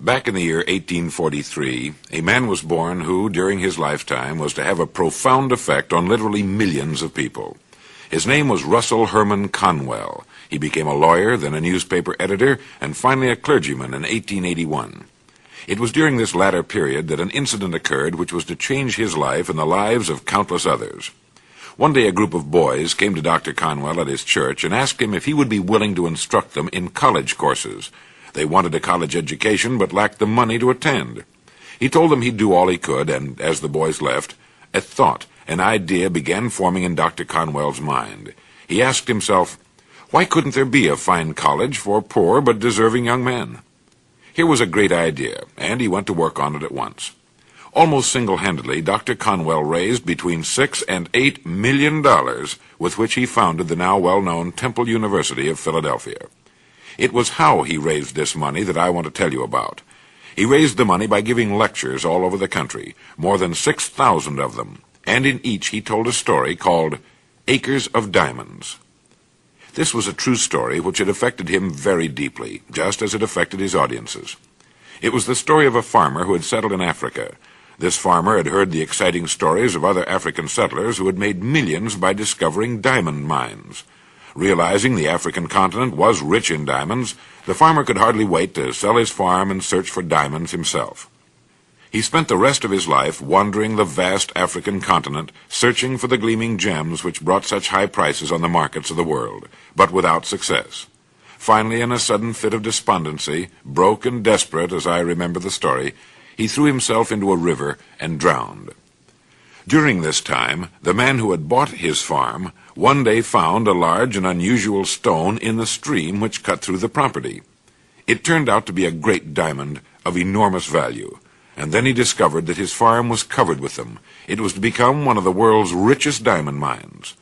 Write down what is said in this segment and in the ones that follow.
Back in the year 1843, a man was born who, during his lifetime, was to have a profound effect on literally millions of people. His name was Russell Herman Conwell. He became a lawyer, then a newspaper editor, and finally a clergyman in 1881. It was during this latter period that an incident occurred which was to change his life and the lives of countless others. One day a group of boys came to Dr. Conwell at his church and asked him if he would be willing to instruct them in college courses. They wanted a college education but lacked the money to attend. He told them he'd do all he could, and as the boys left, a thought, an idea began forming in Dr. Conwell's mind. He asked himself, why couldn't there be a fine college for poor but deserving young men? Here was a great idea, and he went to work on it at once. Almost single-handedly, Dr. Conwell raised between $6 and $8 million with which he founded the now well-known Temple University of Philadelphia. It was how he raised this money that I want to tell you about. He raised the money by giving lectures all over the country, more than 6,000 of them, and in each he told a story called Acres of Diamonds. This was a true story which had affected him very deeply, just as it affected his audiences. It was the story of a farmer who had settled in Africa. This farmer had heard the exciting stories of other African settlers who had made millions by discovering diamond mines. Realizing the African continent was rich in diamonds, the farmer could hardly wait to sell his farm and search for diamonds himself. He spent the rest of his life wandering the vast African continent, searching for the gleaming gems which brought such high prices on the markets of the world, but without success. Finally, in a sudden fit of despondency, broke and desperate as I remember the story, he threw himself into a river and drowned. During this time, the man who had bought his farm one day found a large and unusual stone in the stream which cut through the property. It turned out to be a great diamond of enormous value, and then he discovered that his farm was covered with them. It was to become one of the world's richest diamond mines.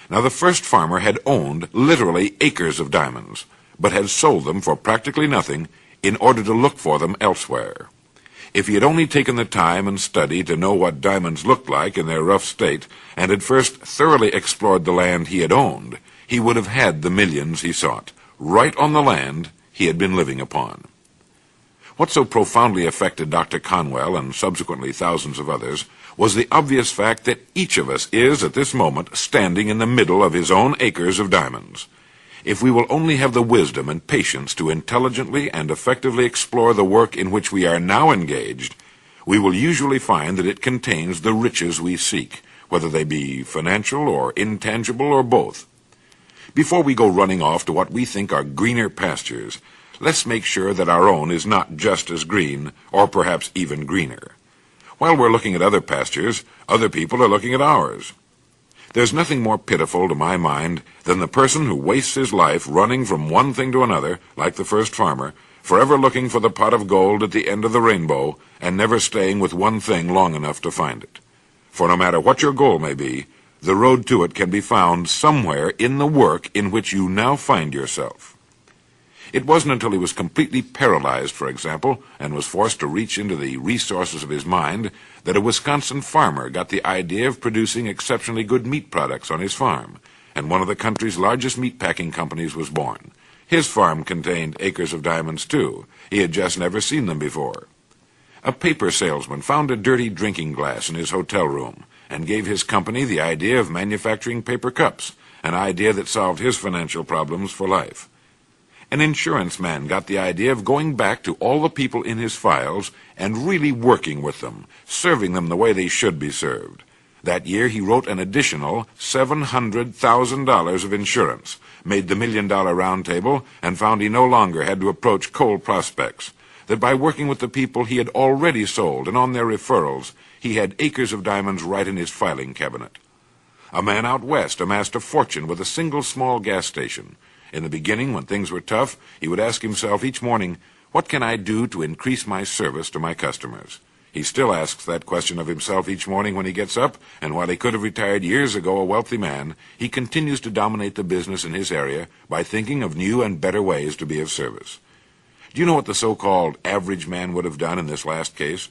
Now, the first farmer had owned literally acres of diamonds, but had sold them for practically nothing in order to look for them elsewhere. If he had only taken the time and study to know what diamonds looked like in their rough state, and had first thoroughly explored the land he had owned, he would have had the millions he sought, right on the land he had been living upon. What so profoundly affected Dr. Conwell and subsequently thousands of others was the obvious fact that each of us is, at this moment, standing in the middle of his own acres of diamonds. If we will only have the wisdom and patience to intelligently and effectively explore the work in which we are now engaged, we will usually find that it contains the riches we seek, whether they be financial or intangible or both. Before we go running off to what we think are greener pastures, let's make sure that our own is not just as green, or perhaps even greener. While we're looking at other pastures, other people are looking at ours. There's nothing more pitiful to my mind than the person who wastes his life running from one thing to another, like the first farmer, forever looking for the pot of gold at the end of the rainbow, and never staying with one thing long enough to find it. For no matter what your goal may be, the road to it can be found somewhere in the work in which you now find yourself. It wasn't until he was completely paralyzed, for example, and was forced to reach into the resources of his mind, that a Wisconsin farmer got the idea of producing exceptionally good meat products on his farm, and one of the country's largest meat-packing companies was born. His farm contained acres of diamonds, too. He had just never seen them before. A paper salesman found a dirty drinking glass in his hotel room and gave his company the idea of manufacturing paper cups, an idea that solved his financial problems for life. An insurance man got the idea of going back to all the people in his files and really working with them, serving them the way they should be served. That year he wrote an additional $700,000 of insurance, made the $1 Million Round Table, and found he no longer had to approach cold prospects, that by working with the people he had already sold and on their referrals, he had acres of diamonds right in his filing cabinet. A man out west amassed a fortune with a single small gas station. In the beginning, when things were tough, he would ask himself each morning, what can I do to increase my service to my customers? He still asks that question of himself each morning when he gets up, and while he could have retired years ago a wealthy man, he continues to dominate the business in his area by thinking of new and better ways to be of service. Do you know what the so-called average man would have done in this last case?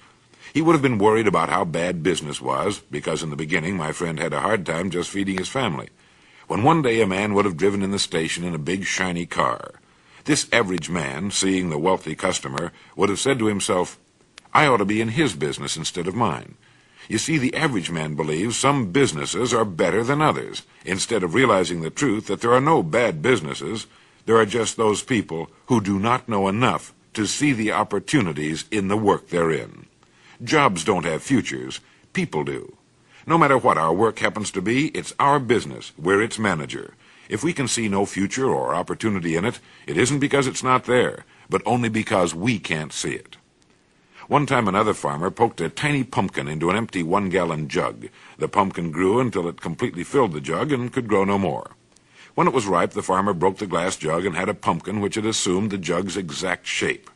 He would have been worried about how bad business was, because in the beginning my friend had a hard time just feeding his family. When one day a man would have driven in the station in a big, shiny car. This average man, seeing the wealthy customer, would have said to himself, "I ought to be in his business instead of mine." You see, the average man believes some businesses are better than others, instead of realizing the truth that there are no bad businesses. There are just those people who do not know enough to see the opportunities in the work they're in. Jobs don't have futures. People do. No matter what our work happens to be, it's our business. We're its manager. If we can see no future or opportunity in it, it isn't because it's not there, but only because we can't see it. One time another farmer poked a tiny pumpkin into an empty 1-gallon jug. The pumpkin grew until it completely filled the jug and could grow no more. When it was ripe, the farmer broke the glass jug and had a pumpkin which had assumed the jug's exact shape.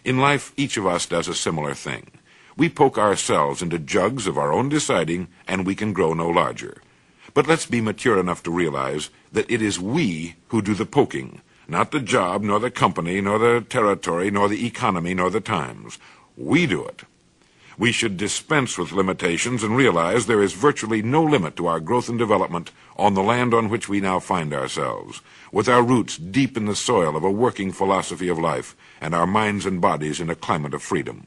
In life, each of us does a similar thing. We poke ourselves into jugs of our own deciding, and we can grow no larger. But let's be mature enough to realize that it is we who do the poking, not the job, nor the company, nor the territory, nor the economy, nor the times. We do it. We should dispense with limitations and realize there is virtually no limit to our growth and development on the land on which we now find ourselves, with our roots deep in the soil of a working philosophy of life and our minds and bodies in a climate of freedom.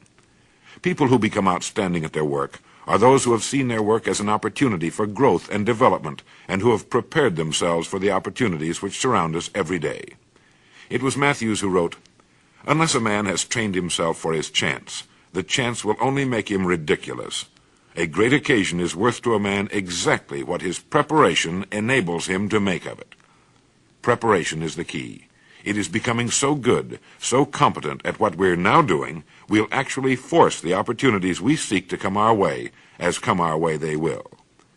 People who become outstanding at their work are those who have seen their work as an opportunity for growth and development and who have prepared themselves for the opportunities which surround us every day. It was Matthews who wrote, "Unless a man has trained himself for his chance, the chance will only make him ridiculous. A great occasion is worth to a man exactly what his preparation enables him to make of it." Preparation is the key. It is becoming so good, so competent at what we're now doing, we'll actually force the opportunities we seek to come our way, as come our way they will.